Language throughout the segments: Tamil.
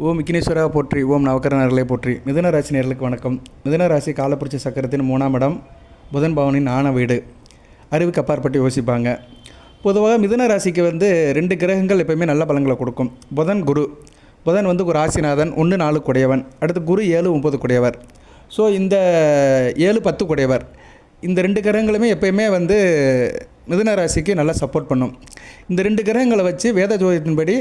ஓம் விக்னேஸ்வரா போற்றி, ஓம் நவக்கரநர்களே போற்றி. மிதுன ராசி நேயர்களுக்கு வணக்கம். மிதுன ராசி காலப்புரட்சி சக்கரத்தின் 3ஆம் இடம், புதன் பவனின் ஆன வீடு. அறிவுக்கு அப்பாற்பட்டு யோசிப்பாங்க. பொதுவாக மிதுன ராசிக்கு 2 கிரகங்கள் எப்போயுமே நல்ல பலன்களை கொடுக்கும். புதன், குரு. புதன் ஒரு ராசிநாதன், 1 4 குடையவன். அடுத்து குரு 7 9 குடையவர். ஸோ இந்த 7 10 குடையவர். இந்த 2 கிரகங்களுமே எப்போயுமே மிதுன ராசிக்கு நல்லா சப்போர்ட் பண்ணும். இந்த 2 கிரகங்களை வச்சு வேத ஜோதிடத்தின்படி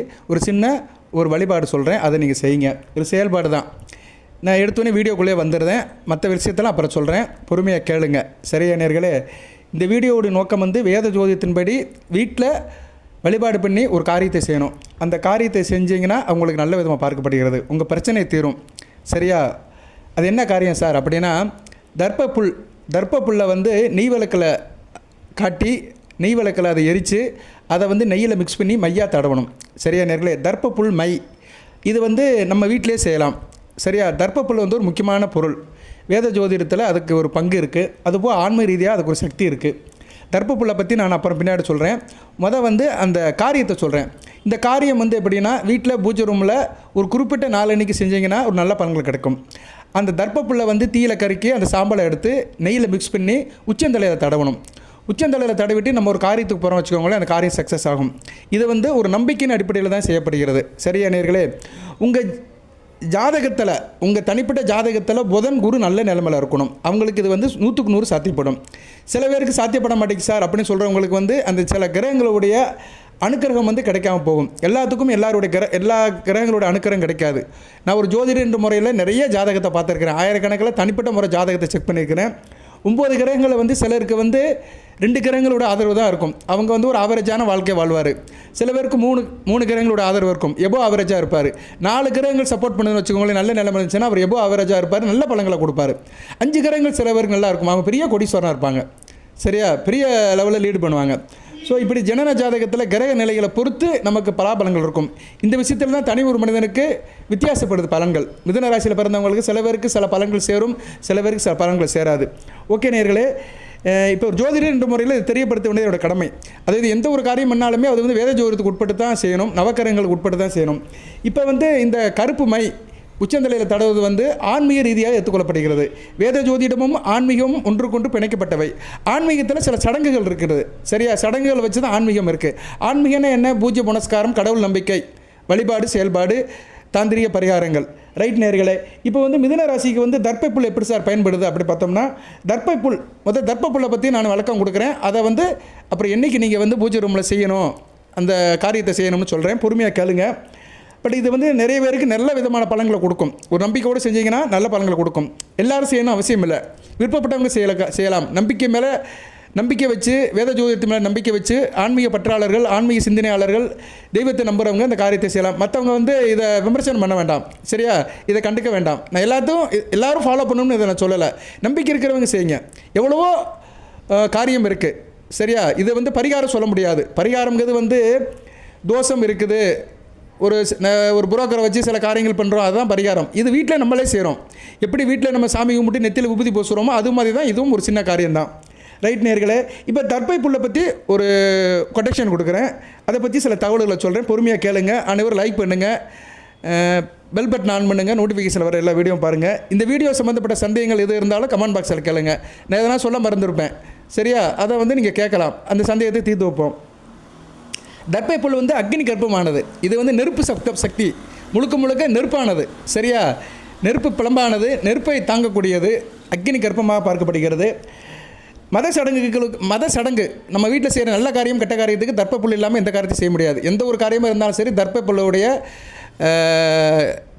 ஒரு வழிபாடு சொல்கிறேன், அதை நீங்கள் செய்யுங்க. இது செயல்பாடு தான். நான் எடுத்தோடனே வீடியோக்குள்ளே வந்துடுறேன், மற்ற விஷயத்தெல்லாம் அப்புறம் சொல்கிறேன், பொறுமையாக கேளுங்க. சரியா நேயர்களே? இந்த வீடியோவுடைய நோக்கம் வேத ஜோதிடத்தின்படி வீட்டில் வழிபாடு பண்ணி ஒரு காரியத்தை செய்யணும். அந்த காரியத்தை செஞ்சீங்கன்னா அவங்களுக்கு நல்ல விதமாக பார்க்கப்படுகிறது, உங்கள் பிரச்சனை தீரும். சரியா? அது என்ன காரியம் சார் அப்படின்னா, தர்ப்பப்புல்லை நெய் விளக்கில் காட்டி, நெய் விளக்கில் அதை எரித்து அதை நெய்யில் மிக்ஸ் பண்ணி மையாக தடவணும். சரியா நேர்களே? தர்ப்பப்புல் மை இது நம்ம வீட்டிலே செய்யலாம். சரியா? தர்ப்பப்புல் ஒரு முக்கியமான பொருள். வேத ஜோதிடத்தில் அதுக்கு ஒரு பங்கு இருக்குது. அதுபோல் ஆன்மீக ரீதியாக அதுக்கு ஒரு சக்தி இருக்குது. தர்ப்பப்புல்லை பற்றி நான் அப்புறம் பின்னாடி சொல்கிறேன். அந்த காரியத்தை சொல்கிறேன். இந்த காரியம் எப்படின்னா, வீட்டில் பூஜை ரூமில் ஒரு குறிப்பிட்ட நாளன்னைக்கு செஞ்சிங்கன்னா ஒரு நல்ல பலன்கள் கிடைக்கும். அந்த தர்ப்பப்புல்லை தீயில கருக்கி அந்த சாம்பலை எடுத்து நெய்யில் மிக்ஸ் பண்ணி உச்சந்தலையில் தடவணும். உச்சந்தலையில் தடவிட்டு நம்ம ஒரு காரியத்துக்கு போகிறோம் வச்சுக்கோங்களேன், அந்த காரியம் சக்ஸஸ் ஆகும். இது ஒரு நம்பிக்கையின் அடிப்படையில் தான் செய்யப்படுகிறது. சரியா நேர்களே? உங்கள் ஜாதகத்தில், உங்கள் தனிப்பட்ட ஜாதகத்தில் புதன் குரு நல்ல நிலைமையில் இருக்கணும். அவங்களுக்கு இது 100க்கு 100 சாத்தியப்படும். சில பேருக்கு சாத்தியப்பட மாட்டேங்குது சார் அப்படின்னு சொல்கிறவங்களுக்கு அந்த சில கிரகங்களுடைய அனுக்கிரகம் கிடைக்காம போகும். எல்லாத்துக்கும் எல்லா கிரகங்களோட அனுக்கிரகம் கிடைக்காது. நான் ஒரு ஜோதிடர் என்ற முறையில் நிறைய ஜாதகத்தை பார்த்துருக்கிறேன். ஆயிரக்கணக்கில் தனிப்பட்ட முறை ஜாதகத்தை செக் பண்ணியிருக்கிறேன். 9 கிரகங்களை சிலருக்கு 2 கிரகங்களோட ஆதரவு தான் இருக்கும். அவங்க ஒரு ஆவரேஜான வாழ்க்கை வாழ்வார். சில பேருக்கு 3 கிரகங்களோட ஆதரவு இருக்கும், எபோ ஆவரேஜாக இருப்பார். 4 கிரகங்கள் சப்போர்ட் பண்ணுன்னு வச்சுக்கோங்களேன், நல்ல நிலைமை இருந்துச்சுன்னா அவர் எபோ ஆவரேஜாக இருப்பார், நல்ல பலன்களை கொடுப்பார். 5 கிரகங்கள் சில பேருக்கு நல்லா இருக்கும், அவங்க பெரிய கோடீஸ்வரனாக இருப்பாங்க. சரியா? பெரிய லெவலில் லீடு பண்ணுவாங்க. ஸோ இப்படி ஜனன ஜாதகத்தில் கிரக நிலைகளை பொறுத்து நமக்கு பலாபலங்கள் இருக்கும். இந்த விஷயத்தில் தான் தனி ஒரு மனிதனுக்கு வித்தியாசப்படுது பலன்கள். மிதுன ராசியில் பிறந்தவங்களுக்கு சில பேருக்கு சில பலன்கள் சேரும், சில பேருக்கு சில பலன்கள் சேராது. ஓகே நேயர்களே, இப்போ ஒரு ஜோதிடர் என்ற முறையில் இது தெரியப்படுத்த வேண்டியதோட கடமை. அதாவது எந்த ஒரு காரியம் பண்ணாலுமே அது வேத ஜோதிடத்துக்கு உட்பட்டு தான் செய்யணும், நவக்கரங்களுக்கு உட்பட்டு தான் செய்யணும். இப்போ இந்த கருப்பு மை உச்சந்தலையில் தடவுவது ஆன்மீக ரீதியாக ஏற்றுக்கொள்ளப்படுகிறது. வேத ஜோதிடமும் ஆன்மீகமும் ஒன்றுக்கொன்று பிணைக்கப்பட்டவை. ஆன்மீகத்தில் சில சடங்குகள் இருக்கிறது. சரியா? சடங்குகள் வச்சு தான் ஆன்மீகம் இருக்குது. ஆன்மீகம்னா என்ன? பூஜ்ய புனஸ்காரம், கடவுள் நம்பிக்கை, வழிபாடு, செயல்பாடு, தாந்திரிக பரிகாரங்கள். ரைட் நேர்களே? இப்போ மிதுன ராசிக்கு தர்ப்பப்புல் எப்படி சார் பயன்படுது அப்படி பார்த்தோம்னா, தர்ப்பப்புல்லை பற்றி நான் விளக்கம் கொடுக்குறேன். அதை அப்புறம் என்றைக்கு நீங்கள் பூஜை ரூமில் செய்யணும், அந்த காரியத்தை செய்யணும்னு சொல்கிறேன், பொறுமையாக கேளுங்க. பட் இது நிறைய பேருக்கு நல்ல விதமான பலன்களை கொடுக்கும். ஒரு நம்பிக்கையோடு செஞ்சீங்கன்னா நல்ல பலன்களை கொடுக்கும். எல்லோரும் செய்யணும் அவசியம் இல்லை, விருப்பப்பட்டவங்க செய்யலாம். நம்பிக்கை வச்சு, வேத ஜோதிடத்து மேலே நம்பிக்கை வச்சு, ஆன்மீக பற்றாளர்கள், ஆன்மீக சிந்தனையாளர்கள், தெய்வத்தை நம்புகிறவங்க இந்த காரியத்தை செய்யலாம். மற்றவங்க இதை விமர்சனம் பண்ண வேண்டாம். சரியா? இதை கண்டுக்க வேண்டாம். நான் எல்லாரும் ஃபாலோ பண்ணணும்னு இதை நான் சொல்லலை. நம்பிக்கை இருக்கிறவங்க செய்யுங்க. எவ்வளவோ காரியம் இருக்குது. சரியா? இது பரிகாரம் சொல்ல முடியாது. பரிகாரங்கிறது தோஷம் இருக்குது, ஒரு புரோக்கரை வச்சு சில காரியங்கள் பண்ணுறோம், அதுதான் பரிகாரம். இது வீட்டில் நம்மளே செய்கிறோம். எப்படி வீட்டில் நம்ம சாமி கும்பிட்டு நெத்தியில் விபூதி பூசுகிறோமோ அது மாதிரி தான் இதுவும் ஒரு சின்ன காரியம்தான். ரைட் நேர்களே? இப்போ தர்ப்பப்புல்லை பற்றி ஒரு கொட்டேஷன் கொடுக்குறேன், அதை பற்றி சில தகவல்களை சொல்கிறேன், பொறுமையாக கேளுங்க. அனைவரும் லைக் பண்ணுங்கள், பெல் பட்டன் ஆன் பண்ணுங்கள், நோட்டிஃபிகேஷன் வர எல்லா வீடியோவும் பாருங்கள். இந்த வீடியோ சம்மந்தப்பட்ட சந்தேகங்கள் எது இருந்தாலும் கமெண்ட் பாக்ஸில் கேளுங்க. நான் எதனா சொல்ல மறந்துருப்பேன். சரியா? அதை நீங்கள் கேட்கலாம், அந்த சந்தேகத்தை தீர்த்து வைப்போம். தர்ப்பப்புல் அக்னி கர்ப்பமானது. இது நெருப்பு சக்தி, முழுக்க நெருப்பானது. சரியா? நெருப்பு பிளம்பானது, நெருப்பை தாங்கக்கூடியது, அக்னி கர்ப்பமாக பார்க்கப்படுகிறது. மத சடங்கு நம்ம வீட்டில் செய்கிற நல்ல காரியம், கெட்ட காரியத்துக்கு தர்ப்பப்புல் இல்லாமல் எந்த காரியத்தையும் செய்ய முடியாது. எந்த ஒரு காரியமாக இருந்தாலும் சரி தர்ப்பப்புல்லுடைய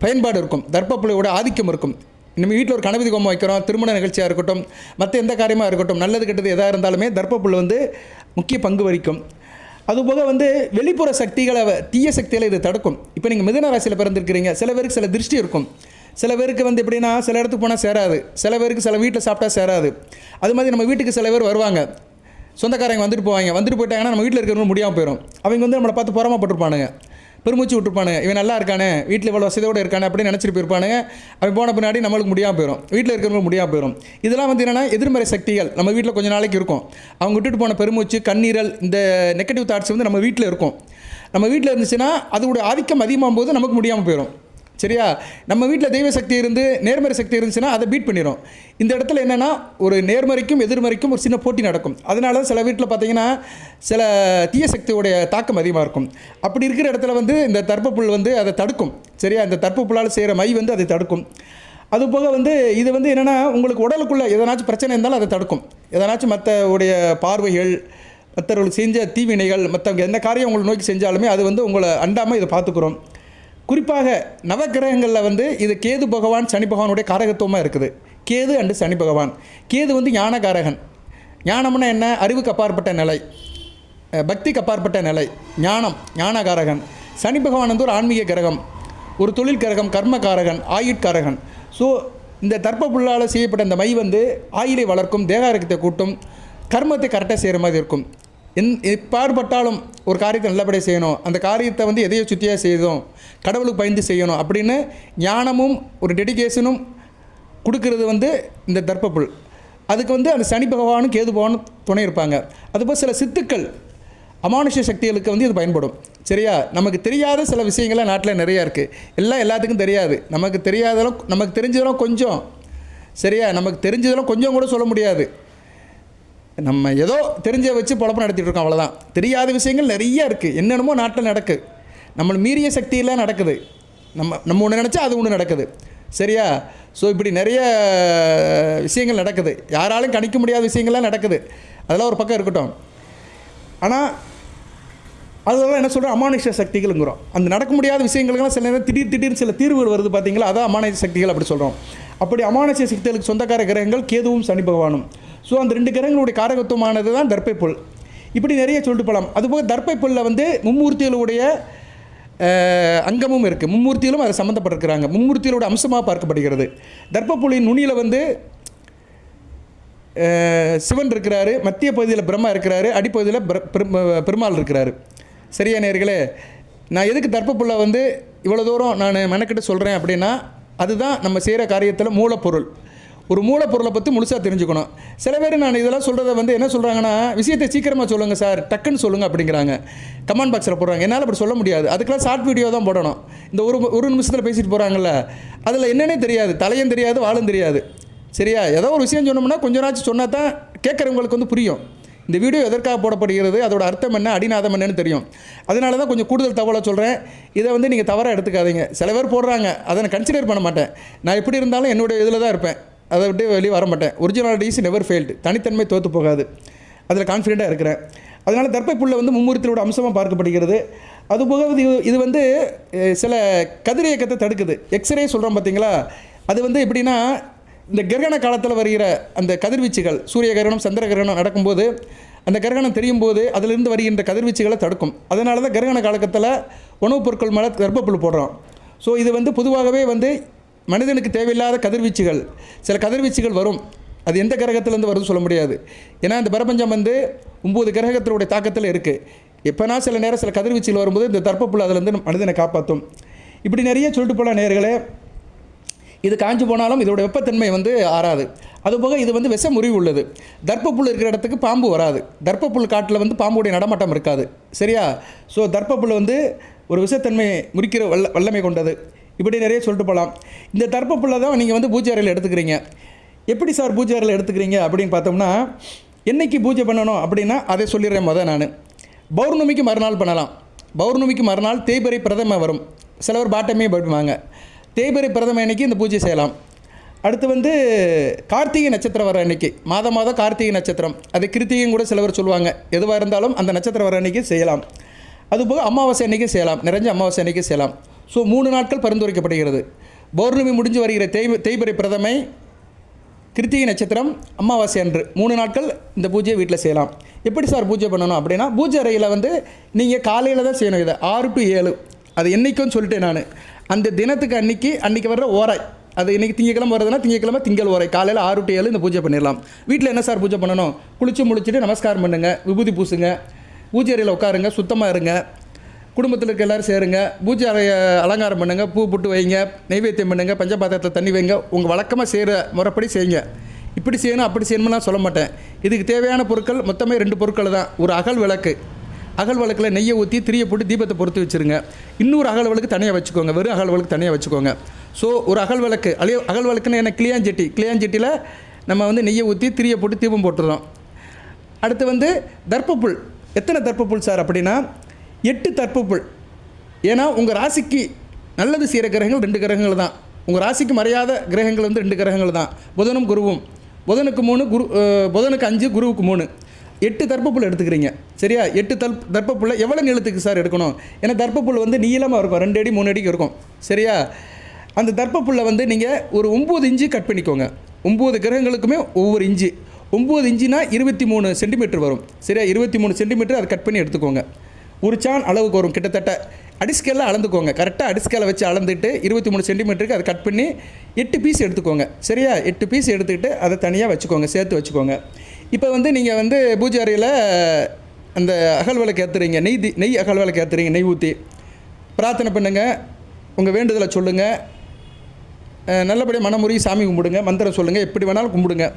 பயன்பாடு இருக்கும், தர்ப்பப்புல்லுடைய ஆதிக்கம் இருக்கும். நம்ம வீட்டில் ஒரு கணபதி கோமம் வைக்கிறோம், திருமண நிகழ்ச்சியாக இருக்கட்டும், மற்ற எந்த காரியமாக இருக்கட்டும், நல்லது கெட்டது எதாக இருந்தாலுமே தர்ப்பப்புல் முக்கிய பங்கு வகிக்கும். அதுபோக வெளிப்புற சக்திகளை, தீய சக்திகளை இது தடுக்கும். இப்போ நீங்கள் மிதுன ராசியில் பிறந்திருக்கிறீங்க, சில பேருக்கு சில திருஷ்டி இருக்கும். சில பேருக்கு எப்படின்னா, சில இடத்துக்கு போனால் சேராது, சில பேருக்கு சில வீட்டில் சாப்பிட்டா சேராது. அது மாதிரி நம்ம வீட்டுக்கு சில பேர் வருவாங்க, சொந்தக்காரங்க வந்துட்டு போயிட்டாங்கன்னா நம்ம வீட்டில் இருக்கிறவங்க முடியாமல் போயிடும். அவங்க நம்மளை பார்த்து பொறாமப்பட்டிருப்பானுங்க, பெருமூச்சு விட்டுருப்பானுங்க, இவன் நல்லா இருக்கானே, வீட்டில் இவ்வளோ வசதியோடு இருக்கானே அப்படின்னு நினச்சிட்டு போயிருப்பானுங்க. அவன் போன பின்னாடி நம்மளுக்கு முடியாமல் போயிடும், வீட்டில் இருக்கிறவங்களுக்கு முடியாமல் போயிடும். இதெல்லாம் என்னென்னா எதிர்மறை சக்திகள் நம்ம வீட்டில் கொஞ்சம் நாளைக்கு இருக்கும். அவங்க விட்டுட்டு போன பெருமூச்சு, கண்ணீரல், இந்த நெகட்டிவ் தாட்ஸ் நம்ம வீட்டில் இருக்கும். நம்ம வீட்டில் இருந்துச்சுன்னா அதோடைய ஆதிக்கம் அதிகமாகும் போது நமக்கு முடியாமல் போயிடும். சரியா? நம்ம வீட்டில் தெய்வ சக்தி இருந்து நேர்மறை சக்தி இருந்துச்சுன்னா அதை பீட் பண்ணிடும். இந்த இடத்துல என்னென்னா ஒரு நேர்மறைக்கும் எதிர்மறைக்கும் ஒரு சின்ன போட்டி நடக்கும். அதனால சில வீட்டில் பார்த்தீங்கன்னா சில தீய சக்தியுடைய தாக்கம் அதிகமாக இருக்கும். அப்படி இருக்கிற இடத்துல வந்து இந்த தர்ப்பப்புல் வந்து அதை தடுக்கும். சரியா? இந்த தர்ப்பப்புல்லால் செய்கிற மை வந்து அதை தடுக்கும். அதுபோக வந்து இது வந்து என்னென்னா உங்களுக்கு உடலுக்குள்ளே எதனாச்சும் பிரச்சனை இருந்தாலும் அதை தடுக்கும். எதனாச்சும் மற்ற உடைய பார்வைகள், மற்றவர்களுக்கு செஞ்ச தீவினைகள், மற்றவங்க எந்த காரியம் உங்களை நோக்கி செஞ்சாலுமே அது வந்து உங்களை அண்டாமல் இதை பார்த்துக்குறோம். குறிப்பாக நவக்கிரகங்களில் வந்து இது கேது பகவான் சனி பகவானுடைய காரகத்துவமாக இருக்குது. கேது அண்டு சனி பகவான். கேது வந்து ஞானகாரகன். ஞானம்னா என்ன? அறிவுக்கு அப்பாற்பட்ட நிலை, பக்திக்கு அப்பாற்பட்ட நிலை, ஞானகாரகன். சனி பகவான் வந்து ஒரு ஆன்மீக கிரகம், ஒரு தொழில் கிரகம், கர்மகாரகன், ஆயுட்காரகன். ஸோ இந்த தர்ப்பப்புல்லால் செய்யப்பட்ட இந்த மை வந்து ஆயிலை வளர்க்கும், தேக ஆரோக்கியத்தை கூட்டும், கர்மத்தை கரெக்டாக செய்கிற மாதிரி இருக்கும். எப்பாடுபட்டாலும் ஒரு காரியத்தை நல்லபடியாக செய்யணும், அந்த காரியத்தை வந்து எதையோ சுற்றியாக செய்யணும், கடவுளுக்கு பயந்து செய்யணும் அப்படின்னு ஞானமும் ஒரு டெடிகேஷனும் கொடுக்கறது வந்து இந்த தர்ப்பப்புல். அதுக்கு வந்து அந்த சனி பகவானும் கேது பகவானும் துணை இருப்பாங்க. அதுபோல் சில சித்துக்கள், அமானுஷ சக்திகளுக்கு வந்து இது பயன்படும். சரியா? நமக்கு தெரியாத சில விஷயங்கள்லாம் நாட்டில் நிறையா இருக்குது. எல்லாத்துக்கும் தெரியாது. நமக்கு தெரியாதெல்லாம், நமக்கு தெரிஞ்சதெல்லாம் கொஞ்சம். சரியா? நமக்கு தெரிஞ்சதெல்லாம் கொஞ்சம் கூட சொல்ல முடியாது. நம்ம ஏதோ தெரிஞ்ச வச்சு பொழப்பு நடத்திட்டு இருக்கோம், அவ்வளோதான். தெரியாத விஷயங்கள் நிறையா இருக்குது. என்னென்னமோ நாட்டில் நடக்குது. நம்மளை மீறிய சக்தியெல்லாம் நடக்குது. நம்ம ஒன்று நினச்சா அது ஒன்று நடக்குது. சரியா? ஸோ இப்படி நிறைய விஷயங்கள் நடக்குது. யாராலும் கணிக்க முடியாத விஷயங்கள்லாம் நடக்குது. அதெல்லாம் ஒரு பக்கம் இருக்கட்டும். ஆனால் அதெல்லாம் என்ன சொல்கிறோம்? அமானுஷ சக்திகள்ங்கிறோம். அந்த நடக்க முடியாத விஷயங்களுக்கெல்லாம் சில நேரம் திடீர்னு சில தீர்வுகள் வருது பார்த்தீங்களா? அதான் அமானுஷ சக்திகள் அப்படி சொல்கிறோம். அப்படி அமானுஷ சக்திகளுக்கு சொந்தக்கார கிரகங்கள் கேதுவும் சனி பகவானும். ஸோ அந்த 2 கிரகங்களுடைய காரகத்துவமானது தான் தர்ப்பப்புல். இப்படி நிறைய சொல்லிட்டு போகலாம். அதுபோக தர்ப்பப்புல்லில் வந்து மும்மூர்த்திகளுடைய அங்கமும் இருக்குது. மும்மூர்த்திகளும் அதை சம்மந்தப்பட்டிருக்கிறாங்க. மும்மூர்த்திகளோட அம்சமாக பார்க்கப்படுகிறது. தர்ப்பப்புல்லின் நுனியில் வந்து சிவன் இருக்கிறாரு, மத்திய பகுதியில் பிரம்மா இருக்கிறாரு, அடிப்பகுதியில் பெருமாள் இருக்கிறாரு. சரியா நேயர்களே? நான் எதுக்கு தர்ப்பப்புல்லை வந்து இவ்வளோ தூரம் நான் மெனக்கிட்டு சொல்கிறேன் அப்படின்னா, அதுதான் நம்ம செய்கிற காரியத்தில் மூலப்பொருள். ஒரு மூலப்பொருளை பற்றி முழுசாக தெரிஞ்சுக்கணும். சில பேர் நான் இதெல்லாம் சொல்கிறத வந்து என்ன சொல்கிறாங்கன்னா, விஷயத்தை சீக்கிரமாக சொல்லுங்கள் சார், டக்குன்னு சொல்லுங்கள் அப்படிங்கிறாங்க. கமெண்ட் பாக்ஸில் போடுறாங்க. என்னால் அப்படி சொல்ல முடியாது. அதுக்கெல்லாம் ஷார்ட் வீடியோ தான் போடணும். இந்த ஒரு நிமிஷத்தில் பேசிட்டு போகிறாங்கல்ல, அதில் என்னன்னே தெரியாது, தலையும் தெரியாது, வாழும் தெரியாது. சரியா? ஏதோ ஒரு விஷயம் சொன்னோம்னா கொஞ்ச நாச்சு சொன்னால் தான் கேட்குறவங்களுக்கு வந்து புரியும். இந்த வீடியோ எதற்காக போடப்படுகிறது, அதோட அர்த்தம் என்ன, அடிநாதம் என்னன்னு தெரியும். அதனால தான் கொஞ்சம் கூடுதல் தகவலை சொல்கிறேன். இதை வந்து நீங்கள் தவறாக எடுத்துக்காதீங்க. சில பேர் போடுறாங்க, அதை நான் கன்சிடர் பண்ண மாட்டேன். நான் எப்படி இருந்தாலும் என்னுடைய இதில் தான் இருப்பேன். அதை விட்டு வெளியே வர மாட்டேன். ஒரிஜினாலிட்டிஸ் நெவர் ஃபெயில்டு. தனித்தன்மை தோற்று போகாது. அதில் கான்ஃபிடெண்ட்டாக இருக்கிறேன். அதனால் தர்ப்பப்புல்லை வந்து மும்மூர்த்தியோட அம்சமாக பார்க்கப்படுகிறது. அதுபோக இது வந்து சில கதிரியக்கத்தை தடுக்குது. எக்ஸ்ரே சொல்கிறோம் பார்த்தீங்களா? அது வந்து எப்படின்னா, இந்த கிரகண காலத்தில் வருகிற அந்த கதிர்வீச்சுகள், சூரிய கிரகணம், சந்திர கிரகணம் நடக்கும்போது அந்த கிரகணம் தெரியும் போது அதிலிருந்து வருகின்ற கதிர்வீச்சுகளை தடுக்கும். அதனால தான் கிரகண காலகட்டத்தில் உணவுப் பொருட்கள் மேலே தர்ப்பப்புல் போடுறோம். ஸோ இது வந்து பொதுவாகவே வந்து மனிதனுக்கு தேவையில்லாத கதிர்வீச்சுகள், சில கதிர்வீச்சுகள் வரும். அது எந்த கிரகத்திலேருந்து வருதுன்னு சொல்ல முடியாது. ஏன்னா இந்த பிரபஞ்சம் வந்து 9 கிரகத்தினுடைய தாக்கத்தில் இருக்குது. எப்போனா சில நேரம் சில கதிர்வீச்சுகள் வரும்போது இந்த தர்ப்பப்புல் அதிலேருந்து மனிதனை காப்பாற்றும். இப்படி நிறைய சொல்லிட்டு போகலாம் நேயர்களே. இது காஞ்சி போனாலும் இதோட வெப்பத்தன்மை வந்து ஆறாது. அதுபோக இது வந்து விஷ முறிவு உள்ளது. தர்ப்பப்புல் இருக்கிற இடத்துக்கு பாம்பு வராது. தர்ப்பப்புல் காட்டில் வந்து பாம்புடைய நடமாட்டம் இருக்காது. சரியா? ஸோ தர்ப்பப்புல் வந்து ஒரு விஷத்தன்மை முறிக்கிற வல்லமை கொண்டது. இப்படி நிறைய சொல்லிட்டு போகலாம். இந்த தர்ப்பப்புல்லை தான் நீங்கள் வந்து பூஜை அறையில் எடுத்துக்கிறீங்க. எப்படி சார் பூஜை அறையில் எடுத்துக்கிறீங்க அப்படின்னு பார்த்தோம்னா, என்றைக்கு பூஜை பண்ணணும் அப்படின்னா அதை சொல்லிடுறேன். நான் பௌர்ணமிக்கு மறுநாள் பண்ணலாம். பௌர்ணமிக்கு மறுநாள் தேய்பிறை பிரதமை வரும். சிலவர் பாட்டமே படிப்பாங்க. தேய்பிறை பிரதமை அன்னைக்கு இந்த பூஜை செய்யலாம். அடுத்து வந்து கார்த்திகை நட்சத்திரம் வர அன்னைக்கு, மாதம் கார்த்திகை நட்சத்திரம், அது கிருத்திகையும் கூட சிலவர் சொல்லுவாங்க. எதுவாக இருந்தாலும் அந்த நட்சத்திரம் வர அன்னைக்கு செய்யலாம். அதுபோக அமாவாசை அன்னைக்கு செய்யலாம், நிறைஞ்ச அமாவாசை அன்னைக்கு செய்யலாம். ஸோ 3 நாட்கள் பரிந்துரைக்கப்படுகிறது. பௌர்ணமி முடிஞ்சு வருகிற தேய்பிறை பிரதமை, கிருத்திகை நட்சத்திரம், அமாவாசை அன்று 3 நாட்கள் இந்த பூஜையை வீட்டில் செய்யலாம். எப்படி சார் பூஜை பண்ணணும் அப்படின்னா, பூஜை அறையில் வந்து நீங்கள் காலையில் தான் செய்யணும். இதை 6 to 7 அது என்றைக்குன்னு சொல்லிட்டேன் நான். அந்த தினத்துக்கு அன்றைக்கி வர்ற ஓராய், அது இன்றைக்கி திங்கக்கிழமை வருதுன்னா திங்கக்கிழமை திங்கள் ஓராய் காலையில் 6 to 7 இந்த பூஜை பண்ணிடலாம். வீட்டில் என்ன சார் பூஜை பண்ணணும்? முடிச்சுட்டு நமஸ்காரம் பண்ணுங்கள், விபூதி பூசுங்க, பூஜை அறையில் உட்காருங்க, சுத்தமாக இருங்க, குடும்பத்தில் இருக்க எல்லோரும் சேருங்க, பூஜை அறையை அலங்காரம் பண்ணுங்கள், பூ புட்டு வைங்க, நைவேத்தியம் பண்ணுங்கள், பஞ்சபாத்திரத்தில் தண்ணி வைங்க. உங்கள் வழக்கமாக செய்கிற முறைப்படி செய்யுங்க. இப்படி செய்யணும் அப்படி செய்யணும்லாம் சொல்ல மாட்டேன். இதுக்கு தேவையான பொருட்கள் மொத்தமே 2 பொருட்கள் தான். ஒரு அகல் விளக்கு, அகல் விளக்கில் நெய்யை ஊற்றி திரியை போட்டு தீபத்தை பொறுத்து வச்சுருங்க. இன்னொரு அகல் விளக்கு தனியாக வச்சுக்கோங்க, வெறும் அகல் விளக்கு தனியாக வச்சுக்கோங்க. ஸோ ஒரு அகல் விளக்கு அகல் விளக்குன்னு என்ன கிளியாஞ்சட்டியில் நம்ம வந்து நெய்யை ஊற்றி திரியை போட்டு தீபம் போட்டுறோம். அடுத்து வந்து தர்ப்பப்புல். எத்தனை தர்ப்பப்புல் சார் அப்படின்னா 8 தர்ப்பப்புல். ஏன்னா உங்கள் ராசிக்கு நல்லது செய்கிற கிரகங்கள் 2 கிரகங்கள் தான். உங்கள் ராசிக்கு மறையாத கிரகங்கள் வந்து 2 கிரகங்கள் தான், புதனும் குருவும். புதனுக்கு 3, புதனுக்கு 5, குருவுக்கு 3. 8 தர்ப்பப்புல் எடுத்துக்கிறீங்க. சரியா? 8 தர்ப்பப்புல்லை எவ்வளோ நீளத்துக்கு சார் எடுக்கணும்? ஏன்னா தர்ப்பப்புல் வந்து நீளமாக இருக்கும், 2 அடி 3 அடிக்கு இருக்கும். சரியா? அந்த தர்ப்பப்புல்லை வந்து நீங்கள் ஒரு 9 இன்ச்சு கட் பண்ணிக்கோங்க. 9 கிரகங்களுக்குமே ஒவ்வொரு இன்ச்சு. 9 இன்ச்சுனா 23 சென்டிமீட்டர் வரும். சரியா? 23 சென்டிமீட்டர் அதை கட் பண்ணி எடுத்துக்கோங்க. ஒரு சான் அளவுக்கு வரும் கிட்டத்தட்ட. அடிஸ்கேலில் அளந்துக்கோங்க. கரெக்டாக அடிஸ்கேலை வச்சு அளந்துட்டு 23 சென்டிமீட்டருக்கு அதை கட் பண்ணி 8 பீஸ் எடுத்துக்கோங்க. சரியா? 8 பீஸ் எடுத்துக்கிட்டு அதை தனியாக வச்சுக்கோங்க, சேர்த்து வச்சுக்கோங்க. இப்போ வந்து நீங்கள் வந்து பூஜை அறையில் அந்த அகல் விளக்கு ஏற்றுறீங்க, நெய் அகல் விளக்கு ஏற்றுறீங்க, நெய் ஊற்றி பிரார்த்தனை பண்ணுங்கள், உங்கள் வேண்டுதலை சொல்லுங்கள், நல்லபடியாக மனமுறி சாமி கும்பிடுங்க, மந்திரம் சொல்லுங்கள், எப்படி வேணாலும் கும்பிடுங்க.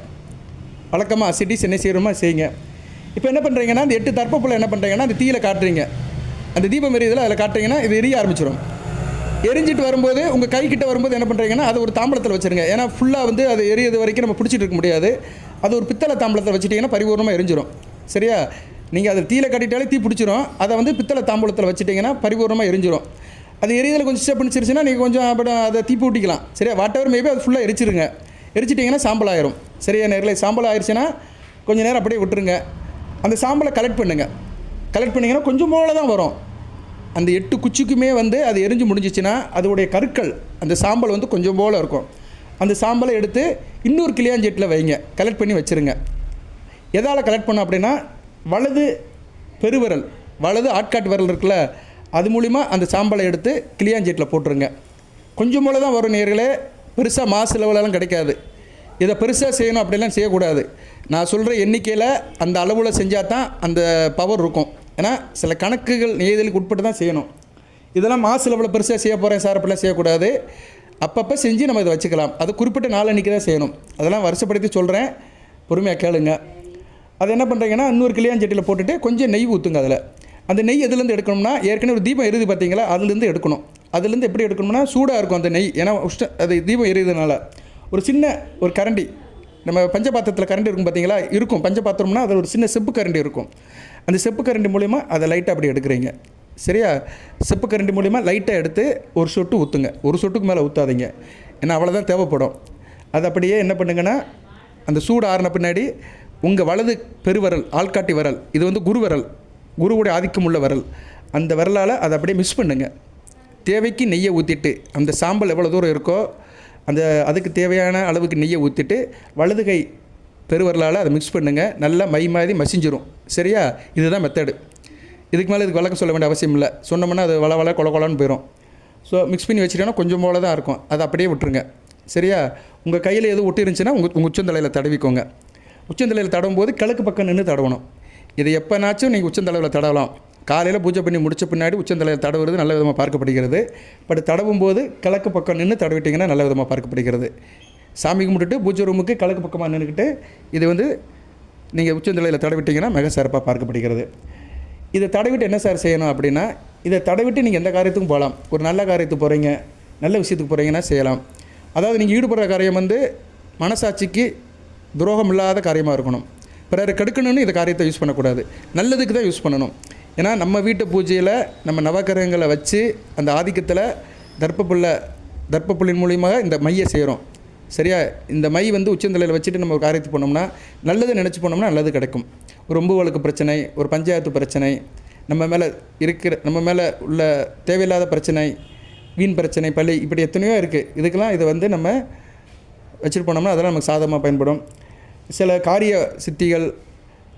வழக்கமாக சிட்டிஸ் என்ன செய்கிறோமா செய்யுங்க. இப்போ என்ன பண்ணுறீங்கன்னா அந்த 8 தர்ப்பப்புல்லை என்ன பண்ணுறீங்கன்னா அந்த தீயில் காட்டுறீங்க. அந்த தீபம் எரியுதில் அதில் காட்டுறீங்கன்னா இது எரிய ஆரம்பிச்சிடும். எரிஞ்சிட்டு வரும்போது உங்கள் கை கிட்ட வரும்போது என்ன பண்ணுறீங்கன்னா அதை ஒரு தாம்பளத்தில் வச்சுருங்க. ஏன்னா ஃபுல்லாக வந்து அது எரியது வரைக்கும் நம்ம பிடிச்சிட்டு இருக்க முடியாது. அது ஒரு பித்தளை தாம்பளத்தில் வச்சுட்டிங்கன்னா பரிபூர்ணமாக எரிஞ்சிடும். சரியா? நீங்கள் அதை தீயில் கட்டிட்டாலே தீ பிடிச்சிரும். அதை வந்து பித்தளை தாம்பளத்தில் வச்சுட்டிங்கன்னா பரிபூர்ணமாக எரிஞ்சிடும். அது எரியதில் கொஞ்சம் ஸ்டெப் பண்ணிச்சிருச்சுன்னா நீங்கள் கொஞ்சம் அப்படி அதை தீ பூட்டிக்கலாம். சரியா? வாட்டவர் மேபி அது ஃபுல்லாக எரிச்சிருங்க. எரிச்சிட்டிங்கன்னா சாம்பல் ஆயிரும். சரியா? நேரில் சாம்பல் ஆயிடுச்சுன்னா கொஞ்சம் நேரம் அப்படியே விட்டுருங்க. அந்த சாம்பலை கலெக்ட் பண்ணுங்கள். கலெக்ட் பண்ணிங்கன்னா கொஞ்சம் போல தான் வரும். அந்த 8 குச்சிக்குமே வந்து அது எரிஞ்சு முடிஞ்சிச்சுன்னா அதோடைய கருக்கள் அந்த சாம்பல் வந்து கொஞ்சம் போல் இருக்கும். அந்த சாம்பலை எடுத்து இன்னொரு கிளியாஞ்செட்டில் வைங்க, கலெக்ட் பண்ணி வச்சுருங்க. எதால் கலெக்ட் பண்ணோம் அப்படின்னா வலது பெருவிரல், வலது ஆட்காட்டு விரல் இருக்குல்ல, அது மூலிமா அந்த சாம்பலை எடுத்து கிளியாஞ்செட்டில் போட்டுருங்க. கொஞ்சம் போல் தான் வரும் நேர்களே, பெருசாக மாசு லெவலெல்லாம் கிடைக்காது. இதை பெருசாக செய்யணும் அப்படிலாம் செய்யக்கூடாது. நான் சொல்கிற எண்ணிக்கையில் அந்த அளவில் செஞ்சால் தான் அந்த பவர் இருக்கும். ஏன்னா சில கணக்குகள் நியதிகளுக்கு உட்பட்டு தான் செய்யணும். இதெல்லாம் மாசு லெவலில் பெருசாக செய்ய போகிறேன் சார் அப்படிலாம் செய்யக்கூடாது. அப்பப்போ செஞ்சு நம்ம இதை வச்சுக்கலாம். அது குறிப்பிட்ட நாள் அன்றைக்கி தான் செய்யணும். அதெல்லாம் வருஷப்படுத்தி சொல்கிறேன், பொறுமையாக கேளுங்க. அது என்ன பண்ணுறீங்கன்னா இன்னொரு கிளியாஞ்சட்டியில் போட்டுட்டு கொஞ்சம் நெய் ஊற்றுங்க. அதில் அந்த நெய் எதுலேருந்து எடுக்கணும்னா ஏற்கனவே ஒரு தீபம் எரியுது பார்த்தீங்களா, அதுலேருந்து எடுக்கணும். அதுலேருந்து எப்படி எடுக்கணும்னா சூடாக இருக்கும் அந்த நெய். ஏன்னா அது தீபம் எரியுதுனால ஒரு சின்ன ஒரு கரண்டி, நம்ம பஞ்சபாத்திரத்தில் கரண்டி இருக்கும் பார்த்தீங்களா, இருக்கும் பஞ்சபாத்திரம்னா அதில் ஒரு சின்ன செப்பு கரண்டி இருக்கும். அந்த செப்பு கரண்டி மூலிமா அதை லைட்டாக அப்படி எடுக்கிறீங்க. சரியா? செப்பு கரண்டி மூலிமா லைட்டாக எடுத்து ஒரு சொட்டு ஊற்றுங்க. ஒரு சொட்டுக்கு மேலே ஊற்றாதீங்க, ஏன்னா அவ்வளோதான் தேவைப்படும். அது அப்படியே என்ன பண்ணுங்கன்னா அந்த சூடு ஆறின பின்னாடி உங்கள் வலது பெருவரல், ஆள்காட்டி விரல், இது வந்து குரு விரல், குருவுடைய ஆதிக்கம் உள்ள விரல், அந்த விரலால் அதை அப்படியே மிக்ஸ் பண்ணுங்கள். தேவைக்கு நெய்யை ஊற்றிட்டு அந்த சாம்பல் எவ்வளோ தூரம் இருக்கோ அதுக்கு தேவையான அளவுக்கு நெய்யை ஊற்றிட்டு வலது கை பெருவரலால் அதை மிக்ஸ் பண்ணுங்கள். நல்லா மை மாதிரி மசிஞ்சிரும். சரியா? இதுதான் மெத்தடு. இதுக்கு மேலே இதுக்கு விளக்கம் சொல்ல வேண்டிய அவசியம் இல்லை. சொன்னோம்னா அது வள கொலன்னு போயிடும். ஸோ மிக்ஸ் பண்ணி வச்சுட்டோன்னா கொஞ்சம் போல தான் இருக்கும். அதை அப்படியே விட்டுருங்க. சரியா? உங்கள் கையில் எதுவும் ஒட்டி இருந்துச்சுன்னா உங்கள் உச்சந்தலையில் தடவிக்கோங்க. உச்சந்தலையில் தடவும் போது கிழக்கு பக்கம் நின்று தடவணும். இது எப்போனாச்சும் நீங்கள் உச்சந்தலையில் தடவலாம். காலையில் பூஜை பண்ணி முடித்த பின்னாடி உச்சந்தலையில் தடவுறது நல்ல விதமாக பார்க்கப்படுகிறது. பட் தடவும் போது கிழக்கு பக்கம் நின்று தடவிட்டிங்கன்னா நல்ல விதமாக பார்க்கப்படுகிறது. சாமி கும்பிட்டுட்டு பூஜை ரூமுக்கு கிழக்கு பக்கமாக நின்றுக்கிட்டு இது வந்து நீங்கள் உச்சந்தலையில் தடவிட்டிங்கன்னா மிக சிறப்பாக பார்க்கப்படுகிறது. இதை தடவிட்டு என்ன சார் செய்யணும் அப்படின்னா, இதை தடவிட்டு நீங்கள் எந்த காரியத்துக்கும் போகலாம். ஒரு நல்ல காரியத்துக்கு போகிறீங்க, நல்ல விஷயத்துக்கு போகிறீங்கன்னா செய்யலாம். அதாவது நீங்கள் ஈடுபடுற காரியம் வந்து மனசாட்சிக்கு துரோகம் இல்லாத காரியமாக இருக்கணும். பிறரை கெடுக்கணும்னு இந்த காரியத்தை யூஸ் பண்ணக்கூடாது, நல்லதுக்கு தான் யூஸ் பண்ணணும். ஏன்னா நம்ம வீட்டு பூஜையில் நம்ம நவக்கிரகங்களை வச்சு அந்த ஆதிக்கத்தில் தர்ப்பப்புல்லின் மூலியமாக இந்த மையை செய்கிறோம். சரியா? இந்த மை வந்து உச்சந்தலையில் வச்சுட்டு நம்ம ஒரு காரியத்தை பண்ணோம்னா, நல்லது நினச்சி போனோம்னா நல்லது கிடைக்கும். ஒரு ரொம்ப வழக்கு பிரச்சனை, ஒரு பஞ்சாயத்து பிரச்சனை, நம்ம மேலே உள்ள தேவையில்லாத பிரச்சனை, வீண் பிரச்சனை, பள்ளி, இப்படி எத்தனையோ இருக்குது. இதுக்கெல்லாம் இதை வந்து நம்ம வச்சுட்டு போனோம்னா அதெல்லாம் நமக்கு சாதகமாக பயன்படும். சில காரிய சித்திகள்,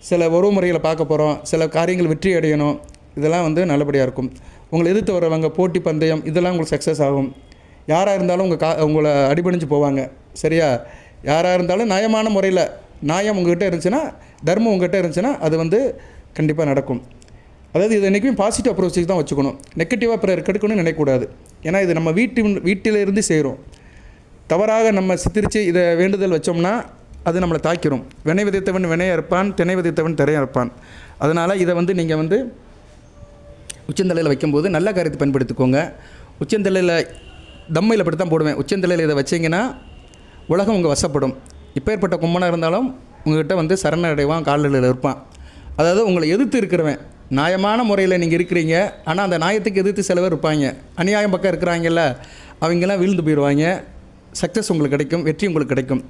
சில உறவு முறைகளை பார்க்க போகிறோம், சில காரியங்கள் வெற்றி அடையணும், இதெல்லாம் வந்து நல்லபடியாக இருக்கும். உங்களை எதிர்த்து வரவங்க போட்டி பந்தயம் இதெல்லாம் உங்களுக்கு சக்ஸஸ் ஆகும். யாராக இருந்தாலும் உங்களை அடிபணிஞ்சு போவாங்க. சரியா? யாராக இருந்தாலும் நியாயமான முறையில், நியாயம் உங்கள்கிட்ட இருந்துச்சுன்னா, தர்மம் உங்கள்கிட்ட இருந்துச்சுன்னா அது வந்து கண்டிப்பாக நடக்கும். அதாவது இது என்றைக்குமே பாசிட்டிவ் அப்ரோச்சுக்கு தான் வச்சுக்கணும். நெகட்டிவாக பிறர் கெடுக்கணும்னு நினைக்கக்கூடாது. ஏன்னா இது நம்ம வீட்டிலிருந்து செய்கிறோம். தவறாக நம்ம சித்தரித்து இதை வேண்டுதல் வச்சோம்னா அது நம்மளை தாக்கிரும். வினை விதைத்தவன் வினையை இருப்பான், திணை விதைத்தவன் திரையை இருப்பான். அதனால் இதை வந்து நீங்கள் வந்து உச்சந்தலையில் வைக்கும்போது நல்ல காரியத்தை பயன்படுத்திக்கோங்க. உச்சந்தலையில் தம்மையில் அப்படி தான் போடுவேன். உச்சந்தலையில் இதை வச்சிங்கன்னா உலகம் உங்கள் வசப்படும். இப்பேற்பட்ட கும்பனாக இருந்தாலும் உங்கள்கிட்ட வந்து சரணடைவான், காலில் இருப்பான். அதாவது உங்களை எதிர்த்து இருக்கிறவன் நியாயமான முறையில் நீங்கள் இருக்கிறீங்க, ஆனால் அந்த நியாயத்துக்கு எதிர்த்து சில பேர் இருப்பாங்க. அநியாயம் பக்கம் இருக்கிறாங்கல்ல, அவங்கெல்லாம் வீழ்ந்து போயிடுவாங்க. சக்ஸஸ் உங்களுக்கு கிடைக்கும், வெற்றி உங்களுக்கு கிடைக்கும்.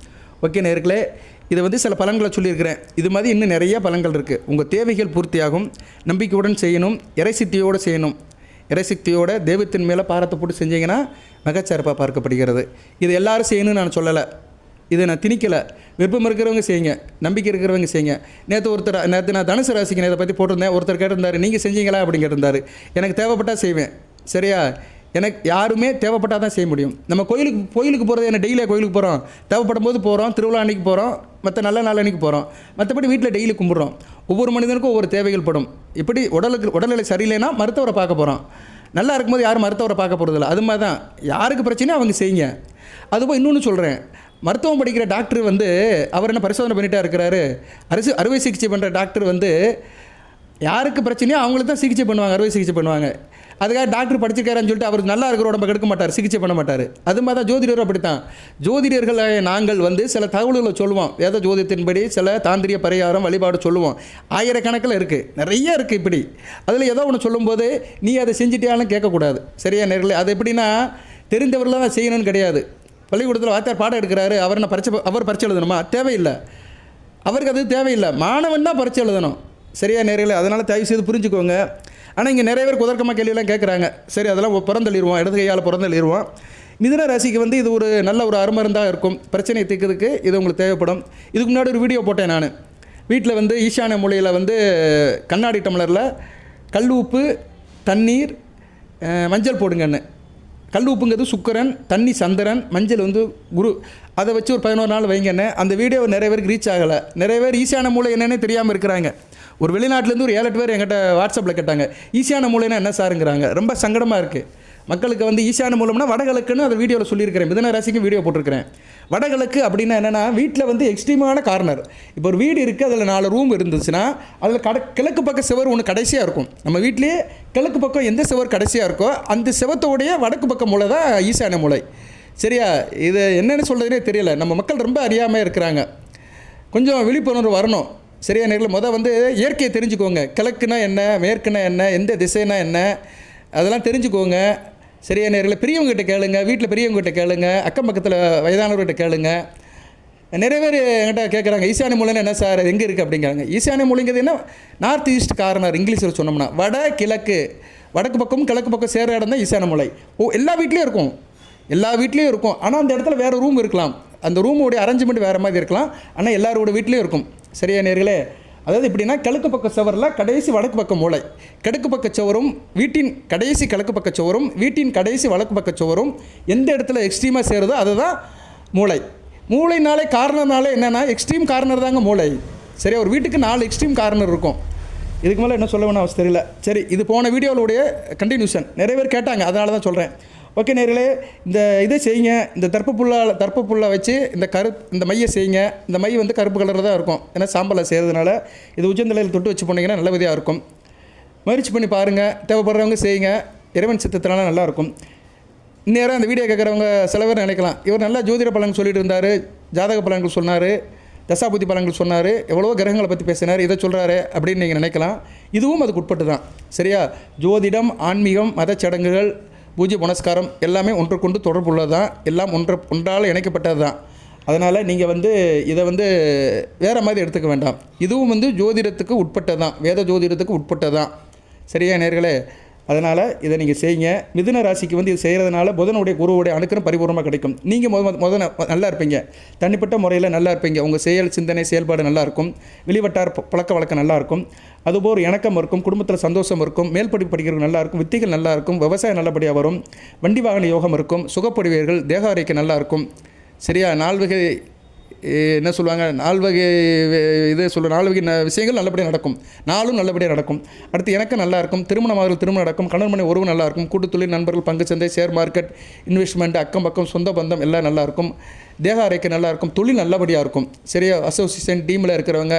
ஓகே நேயர்களே, இதை வந்து சில பலன்களை சொல்லியிருக்கிறேன். இது மாதிரி இன்னும் நிறைய பலன்கள் இருக்குது. உங்கள் தேவைகள் பூர்த்தியாகும். நம்பிக்கையுடன் செய்யணும், இறைசக்தியோடு செய்யணும். இறைசக்தியோட தெய்வத்தின் மேலே பாரத்தை போட்டு செஞ்சீங்கன்னா மிகச்சிறப்பாக பார்க்கப்படுகிறது. இது எல்லோரும் செய்யணும்னு நான் சொல்லலை, இதை நான் திணிக்கலை. விருப்பம் இருக்கிறவங்க செய்யுங்க, நம்பிக்கை இருக்கிறவங்க செய்யுங்க. நேற்று நான் தனுசு ராசிக்கு இதை பற்றி போட்டிருந்தேன். ஒருத்தர் கேட்டிருந்தார், நீங்கள் செஞ்சீங்களா அப்படின்னு கேட்டிருந்தார். எனக்கு தேவைப்பட்டால் செய்வேன். சரியா, எனக்கு யாருமே தேவைப்பட்டால் தான் செய்ய முடியும். நம்ம கோயிலுக்கு போகிறது என்ன, டெய்லியாக கோயிலுக்கு போகிறோம், தேவைப்படும் போது போகிறோம், திருவிழா அன்றைக்கி போகிறோம், மற்ற நல்ல நாள் அன்றைக்கி போகிறோம். மற்றபடி வீட்டில் டெய்லி கும்பிட்றோம். ஒவ்வொரு மனிதனுக்கும் ஒவ்வொரு தேவைகள் படும். இப்படி உடல்நிலை சரியில்லைன்னா மருத்துவரை பார்க்க போகிறோம். நல்லா இருக்கும்போது யாரும் மருத்துவரை பார்க்க போகிறதில்ல. அது மாதிரி தான் யாருக்கு பிரச்சனையோ அவங்க செய்யுங்க. அதுபோல் இன்னொன்று சொல்கிறேன், மருத்துவம் படிக்கிற டாக்டர் வந்து அவர் என்ன பரிசோதனை பண்ணிகிட்டா இருக்கிறாரு. அறுவை சிகிச்சை பண்ணுற டாக்டர் வந்து யாருக்கு பிரச்சனையோ அவங்களுக்கு தான் சிகிச்சை பண்ணுவாங்க, அறுவை சிகிச்சை பண்ணுவாங்க. அதுக்காக டாக்டர் படிச்சிருக்காருன்னு சொல்லிட்டு அவர் நல்லா இருக்கிற உடம்பை கெடுக்க மாட்டார், சிகிச்சை பண்ண மாட்டார். அது மாதிரி தான் ஜோதிடரும் அப்படித்தான். ஜோதிடர்களை நாங்கள் வந்து சில தகவல்களை சொல்லுவோம். வேத ஜோதிடத்தின்படி சில தாந்திரிய பரிகாரம் வழிபாடு சொல்லுவோம். ஆயிரக்கணக்கில் இருக்குது, நிறைய இருக்குது. இப்படி அதில் ஏதோ ஒன்று சொல்லும்போது நீ அதை செஞ்சிட்டியாலும் கேட்கக்கூடாது. சரியா நேரில் அது எப்படின்னா தெரிந்தவர்களாக தான் செய்யணும்னு கிடையாது. பள்ளிக்கூடத்தில் வாத்தியார் பாடம் எடுக்கிறாரு, அவர் பரிச்சை எழுதணுமா? தேவையில்லை, அவருக்கு அது தேவையில்லை. மாணவன் தான் பரிச்சை எழுதணும். சரியா நேரில் அதனால் தயவு செய்து புரிஞ்சுக்கோங்க. ஆனால் இங்கே நிறைய பேர் குதர்க்கமாக கேள்வியெல்லாம் கேட்குறாங்க. சரி, அதெல்லாம் பிறந்தள்ளிடுவோம், இடது கையால் பிறந்தள்ளிடுவோம். மிதுன ராசிக்கு வந்து இது ஒரு நல்ல ஒரு அருமருந்தாக இருக்கும். பிரச்சனையை தீர்க்கிறதுக்கு இது உங்களுக்கு தேவைப்படும். இதுக்கு முன்னாடி ஒரு வீடியோ போட்டேன் நான். வீட்டில் வந்து ஈசான மூலையில் வந்து கண்ணாடி டம்ளரில் கல் உப்பு, தண்ணீர், மஞ்சள் போடுங்கன்னு. கல் உப்புங்கிறது சுக்கரன், தண்ணி சந்திரன், மஞ்சள் வந்து குரு. அதை வச்சு ஒரு 11 நாள் வைங்கன்னு. அந்த வீடியோ நிறைய பேருக்கு ரீச் ஆகலை. நிறைய பேர் ஈசான மூலை என்னென்னு தெரியாமல் இருக்கிறாங்க. ஒரு வெளிநாட்டிலேருந்து ஒரு 7-8 பேர் என்கிட்ட வாட்ஸ்அப்பில் கேட்டாங்க, ஈசான மூலைன்னா என்ன சாருங்கிறாங்க. ரொம்ப சங்கடமாக இருக்குது மக்களுக்கு. வந்து ஈசான மூலம்னா வடகிழக்குன்னு அந்த வீடியோவில் சொல்லியிருக்கிறேன். மிதுன ராசிக்கும் வீடியோ போட்டிருக்கிறேன். வடகிழக்கு அப்படின்னா என்னென்னா வீட்டில் வந்து எக்ஸ்ட்ரீமான கார்னர். இப்போ ஒரு வீடு இருக்குது, அதில் 4 ரூம் இருந்துச்சுன்னா அதில் கிழக்கு பக்கம் சுவர் ஒன்று கடைசியாக இருக்கும். நம்ம வீட்லேயே கிழக்கு பக்கம் எந்த சுவர் கடைசியாக இருக்கோ அந்த சுவத்தோடைய வடக்கு பக்கம் மூலை தான் ஈசான மூலை. சரியா, இது என்னென்னு சொல்கிறதுனே தெரியல. நம்ம மக்கள் ரொம்ப அறியாமல் இருக்கிறாங்க. கொஞ்சம் விழிப்புணர்வு வரணும். சரியா நேரில் வந்து இயற்கையை தெரிஞ்சுக்கோங்க. கிழக்குனா என்ன, மேற்குனா என்ன, எந்த திசைனா என்ன, அதெல்லாம் தெரிஞ்சுக்கோங்க. சரியா நேரில் பெரியவங்ககிட்ட கேளுங்க, வீட்டில் பெரியவங்ககிட்ட கேளுங்க, அக்கம் பக்கத்தில் வயதானவர்கிட்ட கேளுங்க. நிறைய பேர் என்கிட்ட கேட்குறாங்க, ஈசான மூலைன்னு என்ன சார், எங்கே இருக்குது அப்படிங்கிறாங்க. ஈசான மூலைங்கிறது என்ன, நார்த் ஈஸ்ட் கார்னர் இங்கிலீஷில் சொன்னோம்னா வட கிழக்கு, வடக்கு பக்கமும் கிழக்கு பக்கம் சேர இடம் தான் ஈசான மூலை. எல்லா வீட்லேயும் இருக்கும், எல்லா வீட்லேயும் இருக்கும். ஆனால் அந்த இடத்துல வேறு ரூம் இருக்கலாம், அந்த ரூமோடைய அரேஞ்ச்மெண்ட் வேறு மாதிரி இருக்கலாம். ஆனால் எல்லாரோட வீட்லேயும் இருக்கும். சரியா நேர்களே, அதாவது எப்படின்னா கிழக்கு பக்க சுவரில் கடைசி வடக்கு பக்கம் மூளை, கிழக்கு பக்க சுவரும் வீட்டின் கடைசி கிழக்கு பக்க சுவரும் வீட்டின் கடைசி வடக்கு பக்க சுவரும் எந்த இடத்துல எக்ஸ்ட்ரீமாக சேருதோ அதுதான் மூளை. மூளைனாலே கார்னர்னாலே என்னென்னா எக்ஸ்ட்ரீம் கார்னர் தாங்க மூளை. சரியா, ஒரு வீட்டுக்கு 4 எக்ஸ்ட்ரீம் கார்னர் இருக்கும். இதுக்கு மேலே என்ன சொல்ல வேணும் அவசியம் தெரியல. சரி, இது போன வீடியோவுடைய கண்டினியூஷன். நிறைய பேர் கேட்டாங்க, அதனால தான் சொல்கிறேன். ஓகே நேர்களே, இந்த இதை செய்யுங்க. இந்த தர்ப்ப புல்லை வச்சு இந்த மையை செய்யுங்க. இந்த மை வந்து கருப்பு கலரில் தான் இருக்கும், ஏன்னா சாம்பலை செய்கிறதுனால. இது உச்சந்தலையில் தொட்டு வச்சு போனீங்கன்னா நல்ல விதையாக இருக்கும். முயற்சி பண்ணி பாருங்கள், தேவைப்படுறவங்க செய்யுங்க. இறைவன் சித்தத்தினால நல்லாயிருக்கும். இந்நேரம் அந்த வீடியோ கேட்குறவங்க சில பேர் நினைக்கலாம், இவர் நல்லா ஜோதிட பலன்கள் சொல்லிட்டு இருந்தார், ஜாதக பலன்கள் சொன்னார், தசாபுத்தி பலன்கள் சொன்னார், எவ்வளோ கிரகங்களை பற்றி பேசினார், இதை சொல்கிறாரு அப்படின்னு நீங்கள் நினைக்கலாம். இதுவும் அதுக்கு உட்பட்டு தான். சரியா, ஜோதிடம், ஆன்மீகம், மதச்சடங்குகள், பூஜை புனஸ்காரம் எல்லாமே ஒன்றுக்கொண்டு தொடர்பு உள்ளது தான். எல்லாம் ஒன்றால் இணைக்கப்பட்டது தான். அதனால் நீங்கள் வந்து இதை வந்து வேறு மாதிரி எடுத்துக்க வேண்டாம். இதுவும் வந்து ஜோதிடத்துக்கு உட்பட்டது தான், வேத ஜோதிடத்துக்கு உட்பட்டது தான். சரியா நேர்களே, அதனால் இதை நீங்கள் செய்யுங்க. மிதுன ராசிக்கு வந்து இது செய்கிறதுனால புதனுடைய குருவுடைய அணுக்கணும் பரிபூர்ணமாக கிடைக்கும். நீங்கள் முதல்ல நல்லா இருப்பீங்க, தனிப்பட்ட முறையில் நல்லா இருப்பீங்க. உங்கள் சிந்தனை செயல்பாடு நல்லாயிருக்கும். வெளிவட்டார் பழக்க வழக்கம் நல்லாயிருக்கும். அதுபோல் இணக்கம் இருக்கும், குடும்பத்தில் சந்தோஷம் இருக்கும், மேல் படிப்பு படிக்கிறது நல்லாயிருக்கும், வித்தைகள் நல்லாயிருக்கும், விவசாயம் நல்லபடியாக வரும், வண்டி வாகன யோகம் இருக்கும், சுகப்படுவீர்கள், தேக ஆரோக்கியம் நல்லாயிருக்கும். சரியா, 4 வகை என்ன சொல்லுவாங்க 4 வகை இது சொல்ல 4 வகை விஷயங்கள் நல்லபடியாக நடக்கும். நாளும் நல்லபடியாக நடக்கும். அடுத்து எனக்கு நல்லா இருக்கும். திருமணமாகல் திருமணம் நடக்கும். கணவன் மனைவி உறவு நல்லா இருக்கும். கூட்டுத்தொழில், நண்பர்கள், பங்குச்சந்தை, ஷேர் மார்க்கெட், இன்வெஸ்ட்மெண்ட், அக்கம் பக்கம், சொந்த பந்தம் எல்லாம் நல்லா இருக்கும். தேக ஆரோக்கியம் நல்லா இருக்கும். தொழில் நல்லபடியாக இருக்கும். சரியா? அசோசியேஷன் டீமில் இருக்கிறவங்க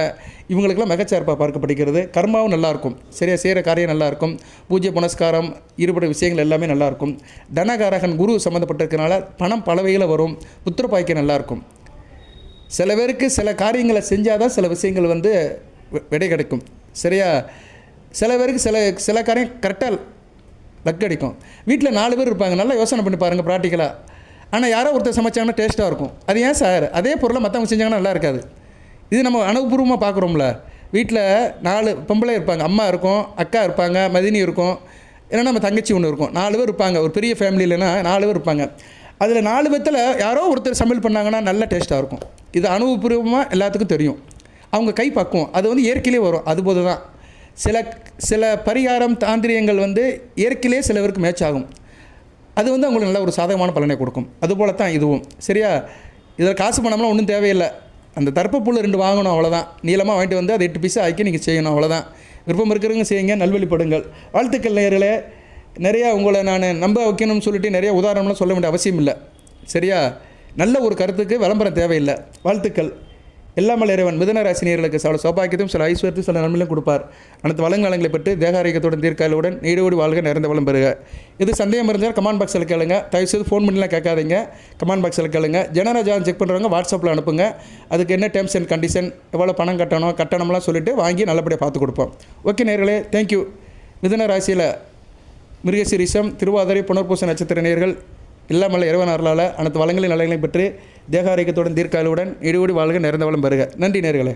இவங்களுக்கெல்லாம் மிகச்சிறப்பாக பார்க்கப்படுகிறது. கர்மாவும் நல்லாயிருக்கும். சரியா? செய்கிற காரியம் நல்லாயிருக்கும். பூஜை புனஸ்காரம் ஈடுபட விஷயங்கள் எல்லாமே நல்லாயிருக்கும். தனகாரகன் குரு சம்மந்தப்பட்டிருக்கனால பணம் பல வகையில் வரும். புத்திர பாக்கியம் நல்லாயிருக்கும். சில பேருக்கு சில காரியங்களை செஞ்சால் தான் சில விஷயங்கள் வந்து விடை கிடைக்கும். சரியா? சில பேருக்கு சில காரியம் கரெக்டாக லக் அடிக்கும். வீட்டில் 4 பேர் இருப்பாங்க. நல்லா யோசனை பண்ணி பாருங்கள் ப்ராக்டிக்கலாக. ஆனால் யாரோ ஒருத்தர் சமைச்சாங்கன்னா டேஸ்ட்டாக இருக்கும். அது ஏன் சார் அதே பொருளை மற்றவங்க செஞ்சாங்கன்னா நல்லா இருக்காது? இது நம்ம அனுபவபூர்வமாக பார்க்குறோம்ல. வீட்டில் 4 பொம்பளை இருப்பாங்க. அம்மா இருக்கும், அக்கா இருப்பாங்க, மதினி இருக்கும், இல்லைன்னா நம்ம தங்கச்சி ஒன்று இருக்கும். 4 பேர் இருப்பாங்க. ஒரு பெரிய ஃபேமிலியிலனா 4 பேர் இருப்பாங்க. அதில் 4 பேர்த்தில் யாரோ ஒருத்தர் சமையல் பண்ணாங்கன்னா நல்ல டேஸ்ட்டாக இருக்கும். இது அனுபவபூர்வமாக எல்லாத்துக்கும் தெரியும். அவங்க கை பக்குவம் அது வந்து இயற்கையிலே வரும். அதுபோது தான் சில பரிகாரம் தாந்திரியங்கள் வந்து இயற்கையிலே சில பேருக்கு மேட்ச் ஆகும். அது வந்து அவங்களுக்கு நல்ல ஒரு சாதகமான பலனை கொடுக்கும். அதுபோல தான் இதுவும். சரியா? இதில் காசு பணம்லாம் ஒன்றும் தேவையில்லை. அந்த தர்ப்பப்புல் 2 வாங்கணும், அவ்வளோதான். நீளமாக வாங்கிட்டு வந்து அதை 8 பீஸாக ஆக்கி நீங்கள் செய்யணும், அவ்வளோதான். விருப்பம் இருக்கிறவங்க செய்யுங்க. நல்வழிப்படுங்கள். வாழ்த்துக்கள் நேயர்களே. நிறையா உங்களை நான் நம்ப வைக்கணும்னு சொல்லிட்டு நிறைய உதாரணம்லாம் சொல்ல வேண்டிய அவசியம் இல்லை. சரியா? நல்ல ஒரு கருத்துக்கு விளம்பரம் தேவையில்லை. வாழ்த்துக்கள். எல்லாமல் இறைவன் மிதுன ராசி நேயர்களுக்கு சில சௌபாக்கியத்தையும் சில ஐஸ்வர்யத்தையும் சில நன்மையிலும் கொடுப்பார். அனைத்து வளங்களை பெற்று தேக ஆரோக்கியத்துடன் தீர்க்காலுடன் நீடோடி வாழ்க நிறைந்த வளம் பெறுக. இது சந்தேகம் இருந்தால் கமெண்ட் பாக்ஸில் கேளுங்க. தயவுசெய்து ஃபோன் பண்ணிலாம் கேட்காதீங்க. கமெண்ட் பாக்ஸில் கேளுங்க. ஜனரஜான் செக் பண்ணுறவங்க வாட்ஸ்அப்பில் அனுப்புங்க. அதுக்கு என்ன டேர்ம்ஸ் அண்ட் கண்டிஷன், எவ்வளோ பணம் கட்டணம்லாம் சொல்லிவிட்டு வாங்கி நல்லபடியாக பார்த்து கொடுப்போம். ஓகே நேயர்களே, தேங்க்யூ. மிதுன ராசியில் மிருகசீரிஷம், திருவாதிரை, புனர்பூச நட்சத்திர நேயர்கள் இல்லாமல் இறைவன் அருளால் அனைத்து வளங்களின் நலங்களையும் பெற்று தேக ஆரோக்கியத்துடன் தீர்க்காலுடன் இடுபடி வாழ்க நிறைந்த வளம் பெறுக. நன்றி நேயர்களே.